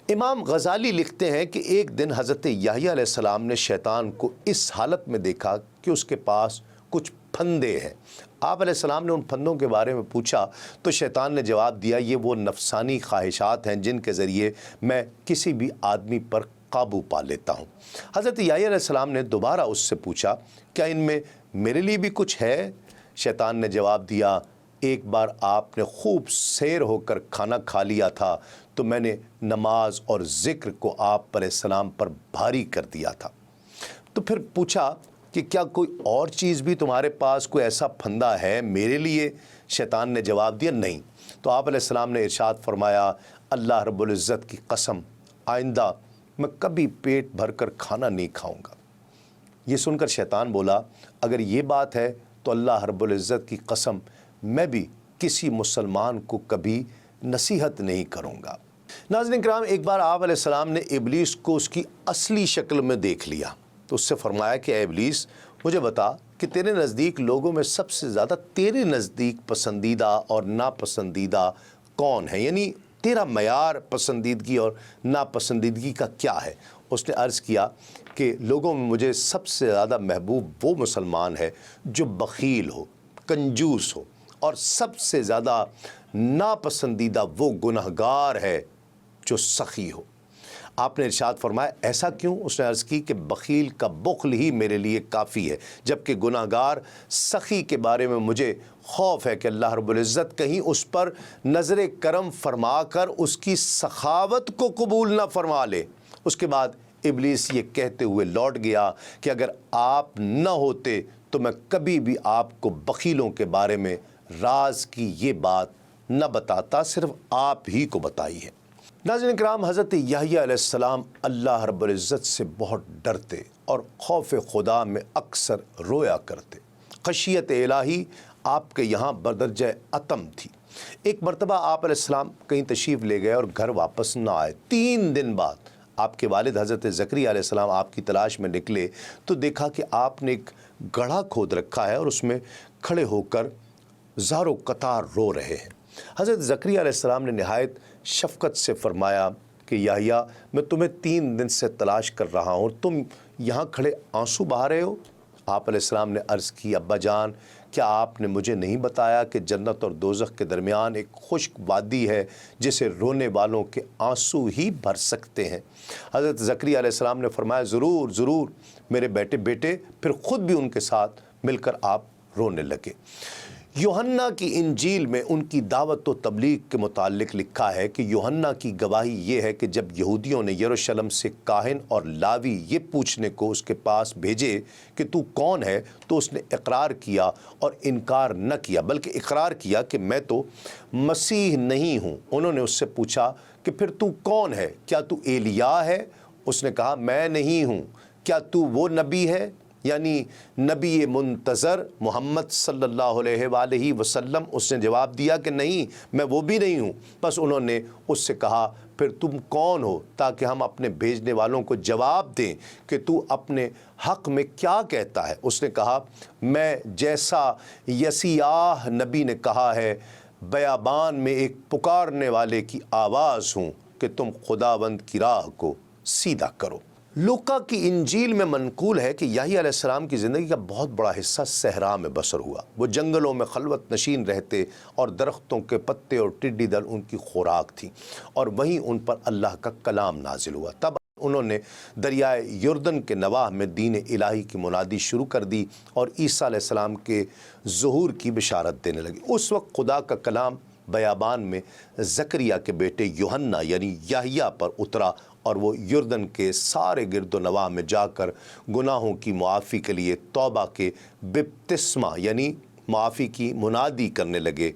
امام غزالی لکھتے ہیں کہ ایک دن حضرت یحییٰ علیہ السلام نے شیطان کو اس حالت میں دیکھا کہ اس کے پاس کچھ پھندے ہیں۔ آپ علیہ السلام نے ان پھندوں کے بارے میں پوچھا تو شیطان نے جواب دیا، یہ وہ نفسانی خواہشات ہیں جن کے ذریعے میں کسی بھی آدمی پر قابو پا لیتا ہوں۔ حضرت یحییٰ علیہ السلام نے دوبارہ اس سے پوچھا، کیا ان میں میرے لیے بھی کچھ ہے؟ شیطان نے جواب دیا، ایک بار آپ نے خوب سیر ہو کر کھانا کھا لیا تھا تو میں نے نماز اور ذکر کو آپ علیہ السلام پر بھاری کر دیا تھا۔ تو پھر پوچھا کہ کیا کوئی اور چیز بھی تمہارے پاس کوئی ایسا پھندا ہے میرے لیے؟ شیطان نے جواب دیا، نہیں۔ تو آپ علیہ السلام نے ارشاد فرمایا، اللہ رب العزت کی قسم، آئندہ میں کبھی پیٹ بھر کر کھانا نہیں کھاؤں گا۔ یہ سن کر شیطان بولا، اگر یہ بات ہے تو اللہ رب العزت کی قسم، میں بھی کسی مسلمان کو کبھی نصیحت نہیں کروں گا۔ ناظرین کرام، ایک بار آپ علیہ السلام نے ابلیس کو اس کی اصلی شکل میں دیکھ لیا تو اس سے فرمایا کہ اے ابلیس، مجھے بتا کہ تیرے نزدیک لوگوں میں سب سے زیادہ تیرے نزدیک پسندیدہ اور ناپسندیدہ کون ہے، یعنی تیرا معیار پسندیدگی اور ناپسندیدگی کا کیا ہے؟ اس نے عرض کیا کہ لوگوں میں مجھے سب سے زیادہ محبوب وہ مسلمان ہے جو بخیل ہو، کنجوس ہو، اور سب سے زیادہ ناپسندیدہ وہ گنہگار ہے جو سخی ہو۔ آپ نے ارشاد فرمایا، ایسا کیوں؟ اس نے عرض کی کہ بخیل کا بخل ہی میرے لیے کافی ہے، جبکہ گنہگار سخی کے بارے میں مجھے خوف ہے کہ اللہ رب العزت کہیں اس پر نظر کرم فرما کر اس کی سخاوت کو قبول نہ فرما لے۔ اس کے بعد ابلیس یہ کہتے ہوئے لوٹ گیا کہ اگر آپ نہ ہوتے تو میں کبھی بھی آپ کو بخیلوں کے بارے میں راز کی یہ بات نہ بتاتا، صرف آپ ہی کو بتائی ہے۔ ناظرین کرام، حضرت یحییٰ علیہ السلام اللہ رب العزت سے بہت ڈرتے اور خوف خدا میں اکثر رویا کرتے۔ خشیت الہی آپ کے یہاں بدرجہ اتم تھی۔ ایک مرتبہ آپ علیہ السلام کہیں تشریف لے گئے اور گھر واپس نہ آئے۔ 3 دن بعد آپ کے والد حضرت زکریا علیہ السلام آپ کی تلاش میں نکلے تو دیکھا کہ آپ نے ایک گڑھا کھود رکھا ہے اور اس میں کھڑے ہو کر زار و قطار رو رہے ہیں۔ حضرت زکریا علیہ السلام نے نہایت شفقت سے فرمایا کہ یحییٰ، میں تمہیں 3 دن سے تلاش کر رہا ہوں اور تم یہاں کھڑے آنسو بہا رہے ہو۔ آپ علیہ السلام نے عرض کی، ابا جان، کیا آپ نے مجھے نہیں بتایا کہ جنت اور دوزخ کے درمیان ایک خشک وادی ہے جسے رونے والوں کے آنسو ہی بھر سکتے ہیں؟ حضرت زکریا علیہ السلام نے فرمایا، ضرور ضرور میرے بیٹے۔ پھر خود بھی ان کے ساتھ مل کر آپ رونے لگے۔ یوحنا کی انجیل میں ان کی دعوت و تبلیغ کے متعلق لکھا ہے کہ یوحنا کی گواہی یہ ہے کہ جب یہودیوں نے یروشلم سے کاہن اور لاوی یہ پوچھنے کو اس کے پاس بھیجے کہ تو کون ہے، تو اس نے اقرار کیا اور انکار نہ کیا، بلکہ اقرار کیا کہ میں تو مسیح نہیں ہوں۔ انہوں نے اس سے پوچھا کہ پھر تو کون ہے؟ کیا تو ایلیاہ ہے؟ اس نے کہا، میں نہیں ہوں۔ کیا تو وہ نبی ہے، یعنی نبی منتظر محمد صلی اللہ علیہ وآلہ وسلم؟ اس نے جواب دیا کہ نہیں، میں وہ بھی نہیں ہوں۔ بس انہوں نے اس سے کہا، پھر تم کون ہو تاکہ ہم اپنے بھیجنے والوں کو جواب دیں کہ تو اپنے حق میں کیا کہتا ہے؟ اس نے کہا، میں جیسا یسیاہ نبی نے کہا ہے، بیابان میں ایک پکارنے والے کی آواز ہوں کہ تم خداوند کی راہ کو سیدھا کرو۔ لوقا کی انجیل میں منقول ہے کہ یحییٰ علیہ السلام کی زندگی کا بہت بڑا حصہ صحرا میں بسر ہوا۔ وہ جنگلوں میں خلوت نشین رہتے اور درختوں کے پتے اور ٹڈی دل ان کی خوراک تھی، اور وہیں ان پر اللہ کا کلام نازل ہوا۔ تب انہوں نے دریائے یردن کے نواح میں دین الہی کی منادی شروع کر دی اور عیسیٰ علیہ السلام کے ظہور کی بشارت دینے لگے۔ اس وقت خدا کا کلام بیابان میں زکریا کے بیٹے یوحنا یعنی یحییٰ پر اترا، اور وہ یردن کے سارے گرد و نواح میں جا کر گناہوں کی معافی کے لیے توبہ کے بپتسمہ یعنی معافی کی منادی کرنے لگے۔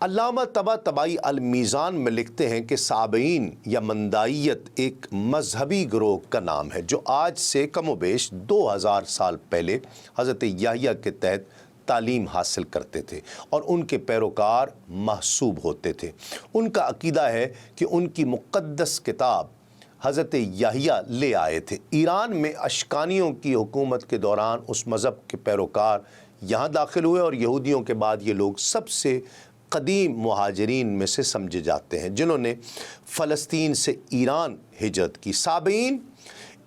علامہ طباطبائی المیزان میں لکھتے ہیں کہ صابئین یا مندائیت ایک مذہبی گروہ کا نام ہے جو آج سے کم و بیش 2000 سال پہلے حضرت یحییٰ کے تحت تعلیم حاصل کرتے تھے اور ان کے پیروکار محسوب ہوتے تھے۔ ان کا عقیدہ ہے کہ ان کی مقدس کتاب حضرت یحییٰ لے آئے تھے۔ ایران میں اشکانیوں کی حکومت کے دوران اس مذہب کے پیروکار یہاں داخل ہوئے اور یہودیوں کے بعد یہ لوگ سب سے قدیم مہاجرین میں سے سمجھے جاتے ہیں جنہوں نے فلسطین سے ایران ہجرت کی۔ سابعین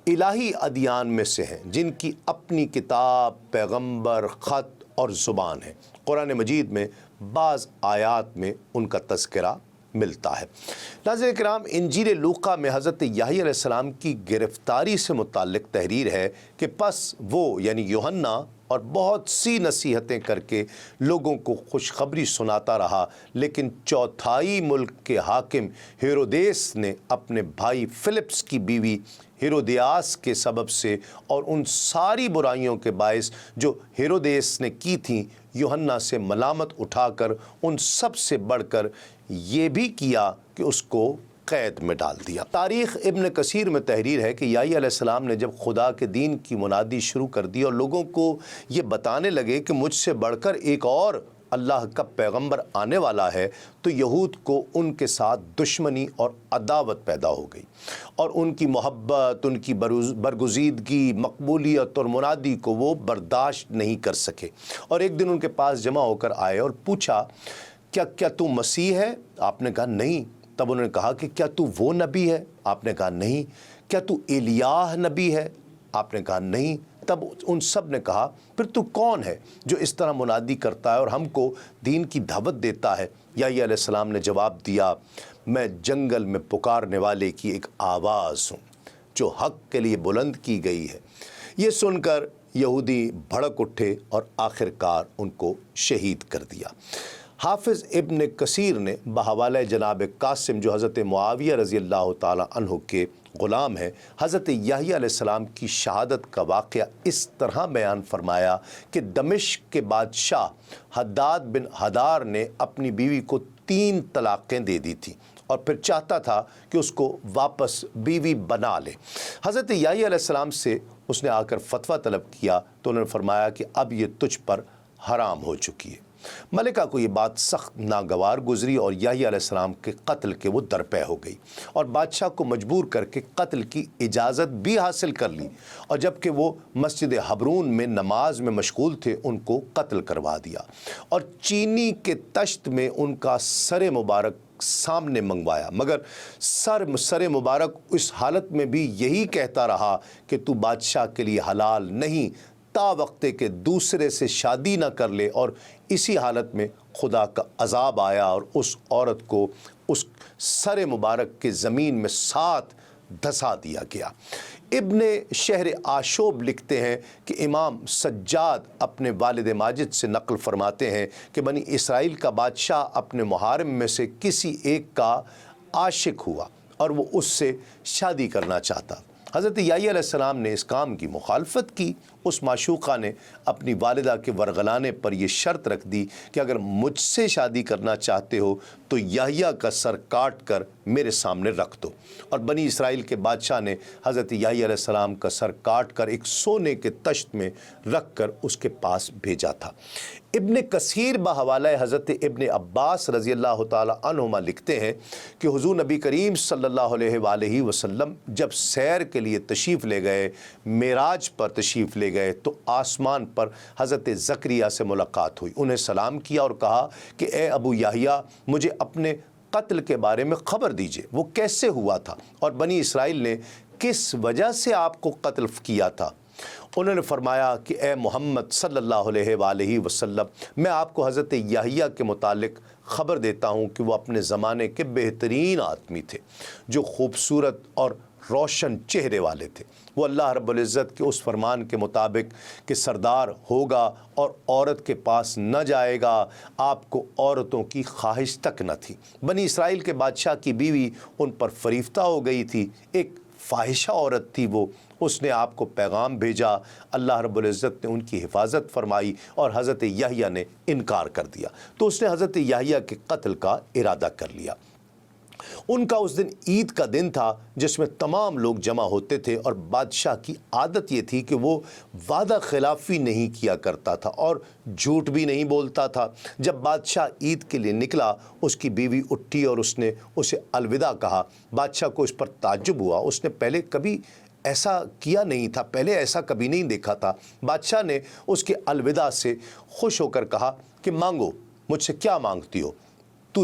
الہی ادیان میں سے ہیں جن کی اپنی کتاب، پیغمبر، خط اور زبان ہے۔ قرآن مجید میں بعض آیات میں ان کا تذکرہ ملتا ہے۔ ناظرین کرام، انجیل لوقا میں حضرت یحییٰ علیہ السلام کی گرفتاری سے متعلق تحریر ہے کہ پس وہ یعنی یوحنا اور بہت سی نصیحتیں کر کے لوگوں کو خوشخبری سناتا رہا، لیکن چوتھائی ملک کے حاکم ہیرودیس نے اپنے بھائی فلپس کی بیوی ہیرودیاس کے سبب سے اور ان ساری برائیوں کے باعث جو ہیرودیس نے کی تھیں یوحنا سے ملامت اٹھا کر ان سب سے بڑھ کر یہ بھی کیا کہ اس کو قید میں ڈال دیا۔ تاریخ ابن کثیر میں تحریر ہے کہ یحییٰ علیہ السلام نے جب خدا کے دین کی منادی شروع کر دی اور لوگوں کو یہ بتانے لگے کہ مجھ سے بڑھ کر ایک اور اللہ کا پیغمبر آنے والا ہے، تو یہود کو ان کے ساتھ دشمنی اور عداوت پیدا ہو گئی، اور ان کی محبت، ان کی برگزیدگی، مقبولیت اور منادی کو وہ برداشت نہیں کر سکے، اور ایک دن ان کے پاس جمع ہو کر آئے اور پوچھا کیا تو مسیح ہے؟ آپ نے کہا نہیں۔ تب انہوں نے کہا کہ کیا تو وہ نبی ہے؟ آپ نے کہا نہیں۔ کیا تو ایلیاہ نبی ہے؟ آپ نے کہا نہیں۔ تب ان سب نے کہا پھر تو کون ہے جو اس طرح منادی کرتا ہے اور ہم کو دین کی دعوت دیتا ہے؟ یحییٰ علیہ السلام نے جواب دیا، میں جنگل میں پکارنے والے کی ایک آواز ہوں جو حق کے لیے بلند کی گئی ہے۔ یہ سن کر یہودی بھڑک اٹھے اور آخر کار ان کو شہید کر دیا۔ حافظ ابن کثیر نے بحوالہ جناب قاسم جو حضرت معاویہ رضی اللہ تعالیٰ عنہ کے غلام ہیں، حضرت یحییٰ علیہ السلام کی شہادت کا واقعہ اس طرح بیان فرمایا کہ دمشق کے بادشاہ حداد بن حدار نے اپنی بیوی کو 3 طلاقیں دے دی تھیں اور پھر چاہتا تھا کہ اس کو واپس بیوی بنا لے۔ حضرت یحییٰ علیہ السلام سے اس نے آ کر فتویٰ طلب کیا تو انہوں نے فرمایا کہ اب یہ تجھ پر حرام ہو چکی ہے۔ ملکہ کو یہ بات سخت ناگوار گزری اور یحییٰ علیہ السلام کے قتل کے وہ درپے ہو گئی اور بادشاہ کو مجبور کر کے قتل کی اجازت بھی حاصل کر لی، اور جب کہ وہ مسجد حبرون میں نماز میں مشغول تھے ان کو قتل کروا دیا اور چینی کے تشت میں ان کا سر مبارک سامنے منگوایا، مگر سر مبارک اس حالت میں بھی یہی کہتا رہا کہ تو بادشاہ کے لیے حلال نہیں تا وقتے کہ دوسرے سے شادی نہ کر لے، اور اسی حالت میں خدا کا عذاب آیا اور اس عورت کو اس سر مبارک کے زمین میں 7 دھسا دیا گیا۔ ابن شہر آشوب لکھتے ہیں کہ امام سجاد اپنے والد ماجد سے نقل فرماتے ہیں کہ بنی اسرائیل کا بادشاہ اپنے محارم میں سے کسی ایک کا عاشق ہوا اور وہ اس سے شادی کرنا چاہتا۔ حضرت یحییٰ علیہ السلام نے اس کام کی مخالفت کی۔ اس معشوقہ نے اپنی والدہ کے ورغلانے پر یہ شرط رکھ دی کہ اگر مجھ سے شادی کرنا چاہتے ہو تو یحییٰ کا سر کاٹ کر میرے سامنے رکھ دو، اور بنی اسرائیل کے بادشاہ نے حضرت یحییٰ علیہ السلام کا سر کاٹ کر ایک سونے کے تشت میں رکھ کر اس کے پاس بھیجا تھا۔ ابن کثیر بحوالہ حضرت ابن عباس رضی اللہ تعالیٰ عنہما لکھتے ہیں کہ حضور نبی کریم صلی اللہ علیہ وآلہ وسلم جب سیر کے لیے تشریف لے گئے، معراج پر تشریف لے گئے، تو آسمان پر حضرت زکریا سے ملاقات ہوئی۔ انہیں سلام کیا اور کہا کہ اے ابو یحییٰ، مجھے اپنے قتل کے بارے میں خبر دیجئے، وہ کیسے ہوا تھا اور بنی اسرائیل نے کس وجہ سے آپ کو قتل کیا تھا؟ انہوں نے فرمایا کہ اے محمد صلی اللہ علیہ وآلہ وسلم، میں آپ کو حضرت یحییٰ کے متعلق خبر دیتا ہوں کہ وہ اپنے زمانے کے بہترین آدمی تھے جو خوبصورت اور روشن چہرے والے تھے۔ وہ اللہ رب العزت کے اس فرمان کے مطابق کہ سردار ہوگا اور عورت کے پاس نہ جائے گا، آپ کو عورتوں کی خواہش تک نہ تھی۔ بنی اسرائیل کے بادشاہ کی بیوی ان پر فریفتہ ہو گئی تھی، ایک فاحشہ عورت تھی وہ۔ اس نے آپ کو پیغام بھیجا، اللہ رب العزت نے ان کی حفاظت فرمائی اور حضرت یحییٰ نے انکار کر دیا، تو اس نے حضرت یحییٰ کے قتل کا ارادہ کر لیا۔ ان کا اس دن عید کا دن تھا جس میں تمام لوگ جمع ہوتے تھے، اور بادشاہ کی عادت یہ تھی کہ وہ وعدہ خلافی نہیں کیا کرتا تھا اور جھوٹ بھی نہیں بولتا تھا۔ جب بادشاہ عید کے لیے نکلا، اس کی بیوی اٹھی اور اس نے اسے الوداع کہا۔ بادشاہ کو اس پر تعجب ہوا، اس نے پہلے کبھی ایسا کیا نہیں تھا، پہلے ایسا کبھی نہیں دیکھا تھا۔ بادشاہ نے اس کے الوداع سے خوش ہو کر کہا کہ مانگو، مجھ سے کیا مانگتی ہو؟ تو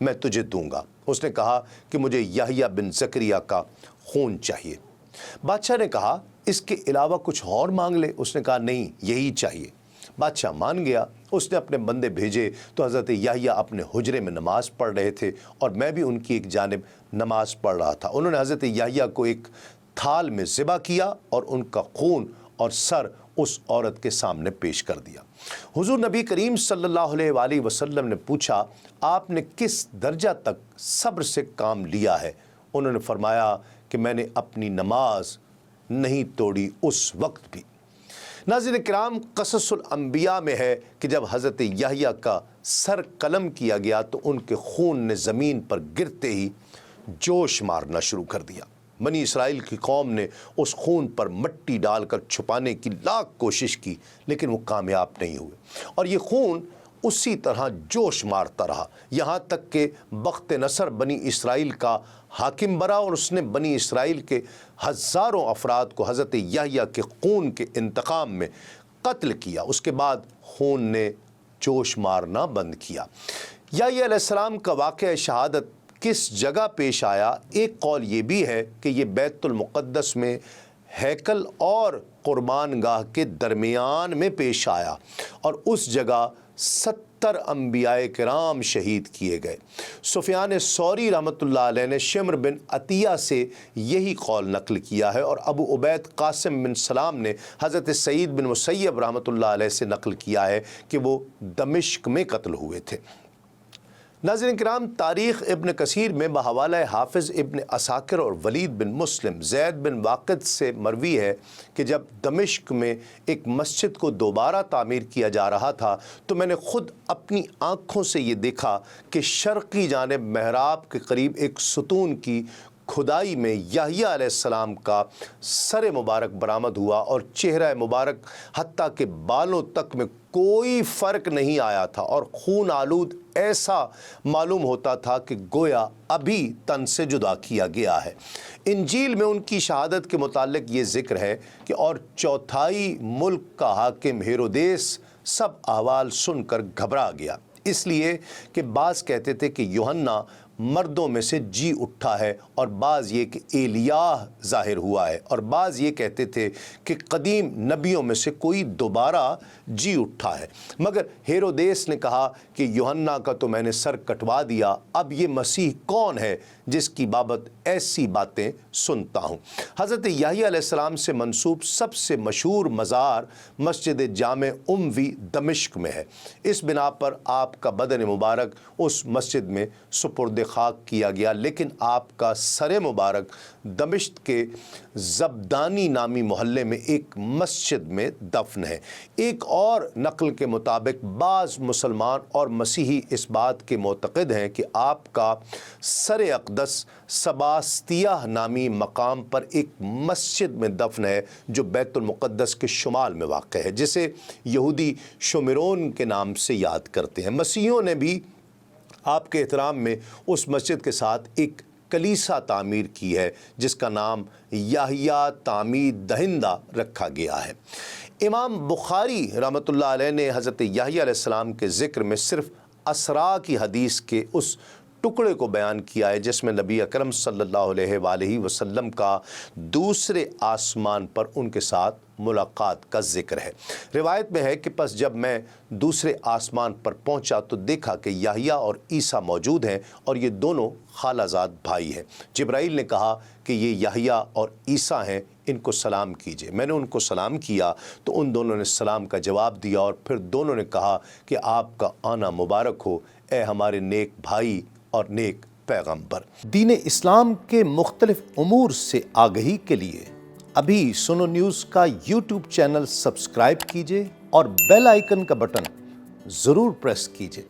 میں تجھے دوں گا۔ اس نے کہا کہ مجھے یحییٰ بن زکریہ کا خون چاہیے۔ بادشاہ نے کہا اس کے علاوہ کچھ اور مانگ لے۔ اس نے کہا نہیں، یہی چاہیے۔ بادشاہ مان گیا۔ اس نے اپنے بندے بھیجے تو حضرت یحییٰ اپنے حجرے میں نماز پڑھ رہے تھے اور میں بھی ان کی ایک جانب نماز پڑھ رہا تھا۔ انہوں نے حضرت یحییٰ کو ایک تھال میں ذبح کیا اور ان کا خون اور سر اس عورت کے سامنے پیش کر دیا۔ حضور نبی کریم صلی اللہ علیہ وآلہ وسلم نے پوچھا آپ نے کس درجہ تک صبر سے کام لیا ہے؟ انہوں نے فرمایا کہ میں نے اپنی نماز نہیں توڑی اس وقت بھی۔ ناظرین کرام، قصص الانبیاء میں ہے کہ جب حضرت یحییٰ کا سر قلم کیا گیا تو ان کے خون نے زمین پر گرتے ہی جوش مارنا شروع کر دیا۔ بنی اسرائیل کی قوم نے اس خون پر مٹی ڈال کر چھپانے کی لاکھ کوشش کی لیکن وہ کامیاب نہیں ہوئے، اور یہ خون اسی طرح جوش مارتا رہا یہاں تک کہ بخت نصر بنی اسرائیل کا حاکم بنا اور اس نے بنی اسرائیل کے ہزاروں افراد کو حضرت یحییٰ کے خون کے انتقام میں قتل کیا۔ اس کے بعد خون نے جوش مارنا بند کیا۔ یحییٰ علیہ السلام کا واقعہ شہادت کس جگہ پیش آیا؟ ایک قول یہ بھی ہے کہ یہ بیت المقدس میں ہیکل اور قربان گاہ کے درمیان میں پیش آیا اور اس جگہ 70 انبیاء کرام شہید کیے گئے۔ سفیان ثوری رحمۃ اللہ علیہ نے شمر بن عطیہ سے یہی قول نقل کیا ہے، اور ابو عبید قاسم بن سلام نے حضرت سعید بن مسیب رحمۃ اللہ علیہ سے نقل کیا ہے کہ وہ دمشق میں قتل ہوئے تھے۔ ناظرین کرام، تاریخ ابن کثیر میں بحوالہ حافظ ابن عساکر اور ولید بن مسلم زید بن واقد سے مروی ہے کہ جب دمشق میں ایک مسجد کو دوبارہ تعمیر کیا جا رہا تھا تو میں نے خود اپنی آنکھوں سے یہ دیکھا کہ شرقی جانب محراب کے قریب ایک ستون کی کھدائی میں یحییٰ علیہ السلام کا سر مبارک برآمد ہوا اور چہرہ مبارک حتیٰ کہ بالوں تک میں کوئی فرق نہیں آیا تھا اور خون آلود ایسا معلوم ہوتا تھا کہ گویا ابھی تن سے جدا کیا گیا ہے۔ انجیل میں ان کی شہادت کے متعلق یہ ذکر ہے کہ اور چوتھائی ملک کا حاکم ہیرودیس سب احوال سن کر گھبرا گیا، اس لیے کہ بعض کہتے تھے کہ یوحنا مردوں میں سے جی اٹھا ہے اور بعض یہ کہ ایلیاہ ظاہر ہوا ہے، اور بعض یہ کہتے تھے کہ قدیم نبیوں میں سے کوئی دوبارہ جی اٹھا ہے۔ مگر ہیرودیس نے کہا کہ یوحنا کا تو میں نے سر کٹوا دیا، اب یہ مسیح کون ہے جس کی بابت ایسی باتیں سنتا ہوں؟ حضرت یحییٰ علیہ السلام سے منسوب سب سے مشہور مزار مسجد جامع اموی دمشق میں ہے۔ اس بنا پر آپ کا بدن مبارک اس مسجد میں سپرد خاک کیا گیا، لیکن آپ کا سر مبارک دمشق کے زبدانی نامی محلے میں ایک مسجد میں دفن ہے۔ ایک اور نقل کے مطابق بعض مسلمان اور مسیحی اس بات کے معتقد ہیں کہ آپ کا سر اقدس سباستیہ نامی مقام پر ایک مسجد میں دفن ہے جو بیت المقدس کے شمال میں واقع ہے، جسے یہودی شمرون کے نام سے یاد کرتے ہیں۔ مسیحیوں نے بھی آپ کے احترام میں اس مسجد کے ساتھ ایک کلیسا تعمیر کی ہے جس کا نام یحییٰ تعمیر دہندہ رکھا گیا ہے۔ امام بخاری رحمۃ اللہ علیہ نے حضرت یحییٰ علیہ السلام کے ذکر میں صرف اسراء کی حدیث کے اس ٹکڑے کو بیان کیا ہے جس میں نبی اکرم صلی اللہ علیہ وآلہ وسلم کا دوسرے آسمان پر ان کے ساتھ ملاقات کا ذکر ہے۔ روایت میں ہے کہ پس جب میں دوسرے آسمان پر پہنچا تو دیکھا کہ یحییٰ اور عیسیٰ موجود ہیں اور یہ دونوں خالہ زاد بھائی ہیں۔ جبرائیل نے کہا کہ یہ یحییٰ اور عیسیٰ ہیں، ان کو سلام کیجئے۔ میں نے ان کو سلام کیا تو ان دونوں نے سلام کا جواب دیا اور پھر دونوں نے کہا کہ آپ کا آنا مبارک ہو اے ہمارے نیک بھائی اور نیک پیغمبر۔ دین اسلام کے مختلف امور سے آگہی کے لیے ابھی سنو نیوز کا یوٹیوب چینل سبسکرائب کیجئے اور بیل آئیکن کا بٹن ضرور پریس کیجئے۔